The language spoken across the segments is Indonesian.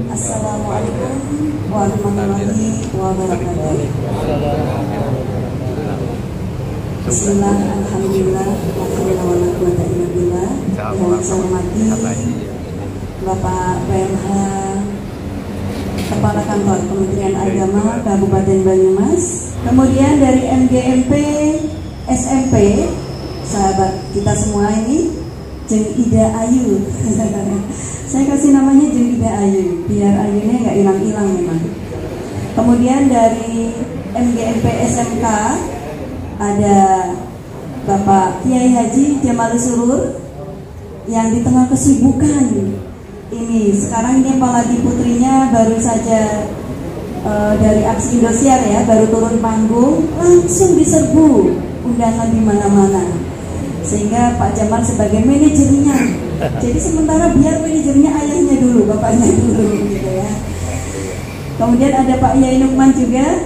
Assalamualaikum warahmatullahi wabarakatuh. Bismillah, alhamdulillah, la haula wala quwwata illa billah. Yang saya hormati Bapak PMH Kepala Kantor Kementerian Agama Kabupaten Banyumas, kemudian dari MGMP SMP, sahabat kita semua ini, Jeng Ida Ayu. Saya kasih namanya Jeng Ida Ayu, biar ayunya nggak hilang-hilang memang. Kemudian dari MGMP SMK ada Bapak Kiai Haji Jamal Surur yang di tengah kesibukan ini sekarang ini, apalagi putrinya baru saja dari aksi Indosiar ya, baru turun panggung langsung diserbu undangan di mana-mana, sehingga Pak Jamal sebagai manajernya, jadi sementara biar manajernya ayahnya dulu, bapaknya dulu gitu ya. Kemudian ada Pak Yai Nukman juga,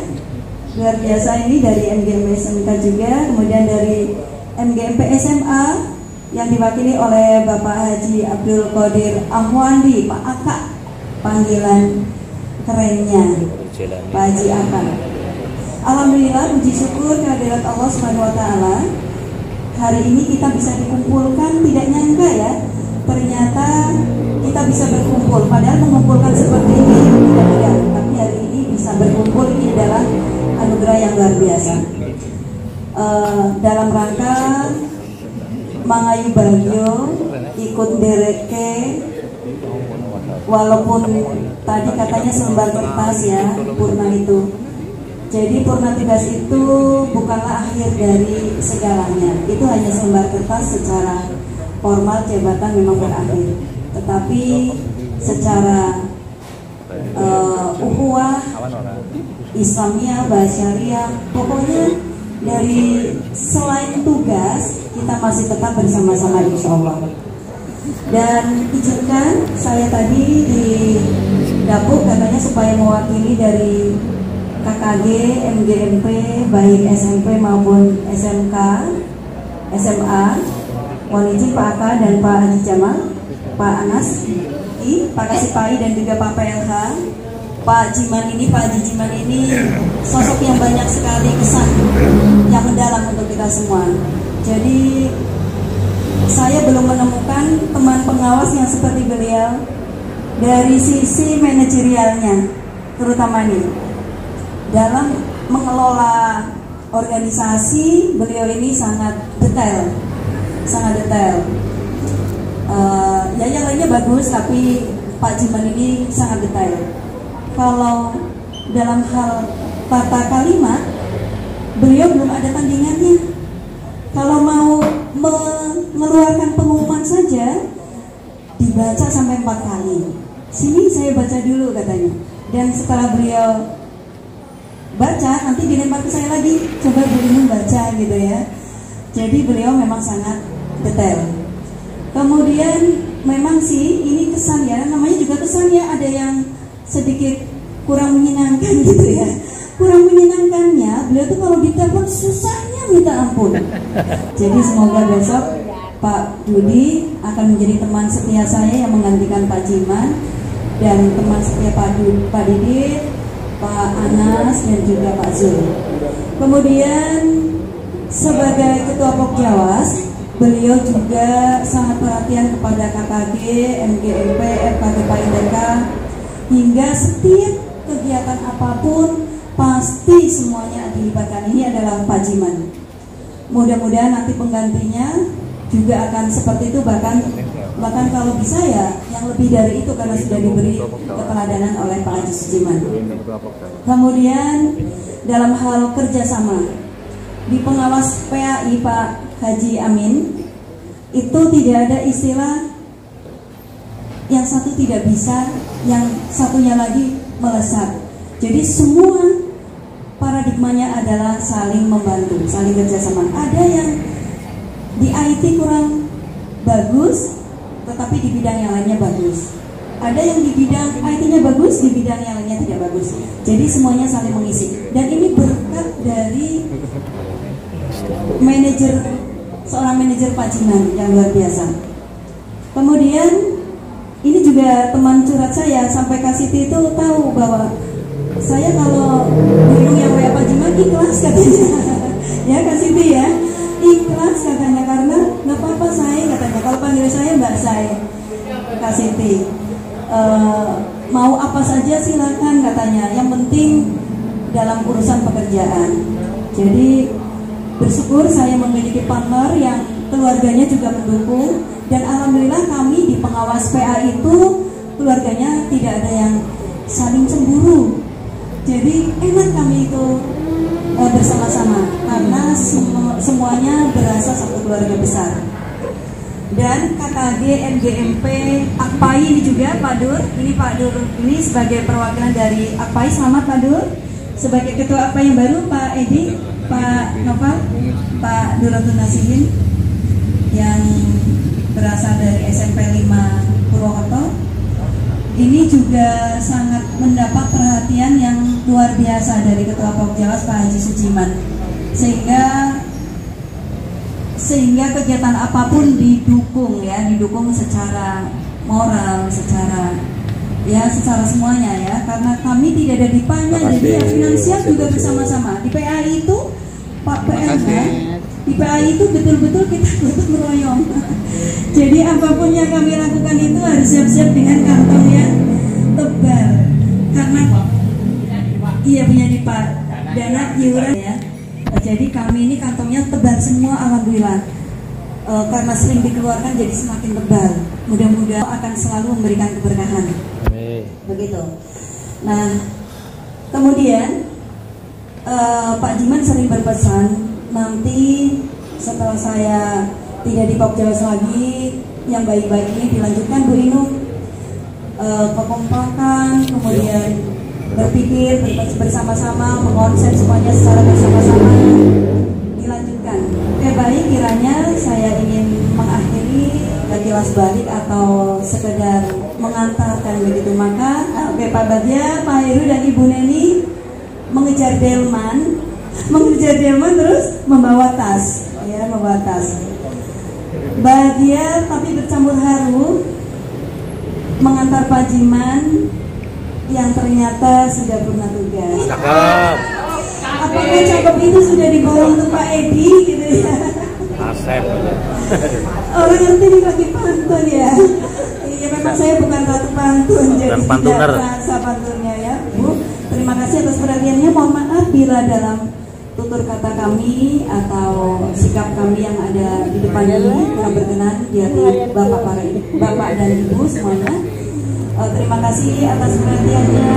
luar biasa ini dari MGMP SMK juga. Kemudian dari MGMP SMA yang diwakili oleh Bapak Haji Abdul Qadir Ahwandi, Pak Aka, panggilan kerennya Pak Haji Aka. Alhamdulillah, puji syukur kehadirat Allah Subhanahu wa taala. Hari ini kita bisa dikumpulkan, tidak nyangka ya. Ternyata kita bisa berkumpul, padahal mengumpulkan seperti ini tidak mudah, tapi hari ini bisa berkumpul, ini adalah anugerah yang luar biasa. Dalam rangka Mangayu Bagio ikut dereke, walaupun tadi katanya selembar kertas ya purna itu. Jadi purna tugas itu bukanlah akhir dari segalanya. Itu hanya selembar kertas, secara formal jabatan memang berakhir. Tetapi secara ukhuwah Islamiyah, Basyariah, pokoknya dari selain tugas kita masih tetap bersama-sama insya Allah. Dan izinkan saya tadi di dapur katanya supaya mewakili dari KKG, MGMP, baik SMP maupun SMK, SMA, mohon izin Pak Aka dan Pak Haji Jamal, Pak Anas, Pak Kasipai dan juga Pak PLH, Pak Jiman ini, Pak Haji Jiman ini sosok yang banyak sekali kesan yang mendalam untuk kita semua. Jadi saya belum menemukan teman pengawas yang seperti beliau dari sisi manajerialnya, terutama nih dalam mengelola organisasi. Beliau ini sangat detail, sangat detail. Ya yang lainnya bagus, tapi Pak Jiman ini sangat detail. Kalau dalam hal tata kalimat, beliau belum ada tandingannya. Kalau mau mengeluarkan pengumuman saja dibaca sampai 4 kali. Sini saya baca dulu katanya. Dan setelah beliau baca, nanti dilempar ke saya lagi, coba beliau baca gitu ya. Jadi beliau memang sangat detail. Kemudian memang sih ini kesan ya, namanya juga kesan ya, ada yang sedikit kurang menyenangkan gitu ya. Kurang menyenangkannya, beliau tuh kalau ditelepon susahnya minta ampun. Jadi semoga besok Pak Budi akan menjadi teman setia saya yang menggantikan Pak Jiman, dan teman setia Pak Didit, Pak Anas dan juga Pak Zul. Kemudian sebagai Ketua Pokjawas, beliau juga sangat perhatian kepada KKG, MGMP, FKG PAIDK, hingga setiap kegiatan apapun pasti semuanya dilibatkan. Ini adalah Pak Jiman. Mudah-mudahan nanti penggantinya juga akan seperti itu, bahkan kalau bisa ya yang lebih dari itu, karena sudah diberi keteladanan oleh Pak Haji Sujiman. Kemudian dalam hal kerjasama di pengawas PAI Pak Haji Amin, itu tidak ada istilah yang satu tidak bisa, yang satunya lagi melesat. Jadi semua paradigmanya adalah saling membantu, saling kerjasama. Ada yang di IT kurang bagus, tetapi di bidang yang lainnya bagus. Ada yang di bidang IT-nya bagus, di bidang yang lainnya tidak bagus. Jadi semuanya saling mengisi. Dan ini berkat dari seorang manajer Pak Jiman yang luar biasa. Kemudian ini juga juga teman curhat saya, sampai Kak Siti itu tahu bahwa saya kalau bingung yang kayak Pak Jiman ikhlas katanya. Ya Kak Siti ya, ikhlas katanya, karena nggak apa-apa saya katanya, kalau panggil saya Mbak saya Kak Siti. Mau apa saja silakan katanya, yang penting dalam urusan pekerjaan. Jadi bersyukur saya memiliki partner yang keluarganya juga mendukung, dan alhamdulillah kami di pengawas PA itu keluarganya tidak ada yang saling cemburu. Jadi enak kami itu bersama-sama karena semuanya berasa satu keluarga besar. Dan KKG, MGMP, Akpai ini juga Pak Dur, ini Pak Dur ini sebagai perwakilan dari Akpai. Selamat Pak Dur. Sebagai ketua Akpai yang baru Pak Edi, Pak Noval, Pak Duratun Nasihin yang berasal dari SMP 5 Purwokerto. Ini juga sangat mendapat perhatian yang luar biasa dari Ketua Pokjawas Pak Haji Sujiman, sehingga kegiatan apapun didukung ya, didukung secara moral, secara semuanya ya, karena kami tidak ada di PA-nya, jadi ya, finansial juga bersama-sama. Di PA itu Pak PNH, di PA itu betul-betul kita gotong meroyong. Jadi apapun yang kami lakukan itu harus siap-siap dengan kantong yang tebal, karena iya punya di Pak dana iuran ya. Jadi kami ini kantongnya tebal semua alhamdulillah, karena sering dikeluarkan jadi semakin tebal. Mudah-mudahan akan selalu memberikan keberkahan. Begitu. Nah, kemudian Pak Jiman sering berpesan, nanti setelah saya tidak di Pokjawas lagi, yang baik-baik ini dilanjutkan Bu Inung, kekompakan, kemudian berpikir bersama-sama, mengonsep semuanya secara bersama-sama, dilanjutkan. Oke, baik, kiranya saya ingin mengakhiri kilas balik atau sekedar mengantarkan begitu. Maka Pak Bagja, Pak Heru dan Ibu Neni mengejar delman terus membawa tas, ya, membawa tas. Bahagia tapi bercampur haru mengantar Pak Jiman yang ternyata sudah purna tugas. Apakah cakep itu sudah dibawa untuk Pak Edi gitu ya? Asep. Orang ngerti ini lagi pantun ya. Iya, memang saya bukan ratu pantun, jadi tidak rasa pantunnya ya Bu. Terima kasih atas perhatiannya. Mohon maaf bila dalam tutur kata kami atau sikap kami yang ada di depan ini kurang berkenan di hati Bapak dan Ibu semuanya. Terima kasih atas perhatiannya.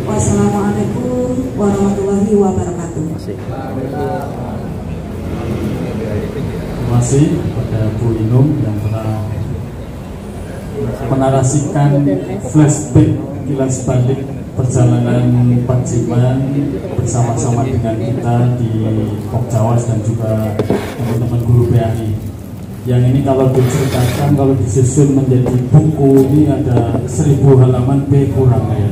Wassalamualaikum warahmatullahi wabarakatuh. Terima kasih kepada Bu Inung yang telah menarasikan flashback kilas balik perjalanan Pak Jiman bersama-sama dengan kita di Pokjawas dan juga teman-teman guru PAI. Yang ini kalau diceritakan, kalau disusun menjadi buku ini ada 1000 halaman kurang ya.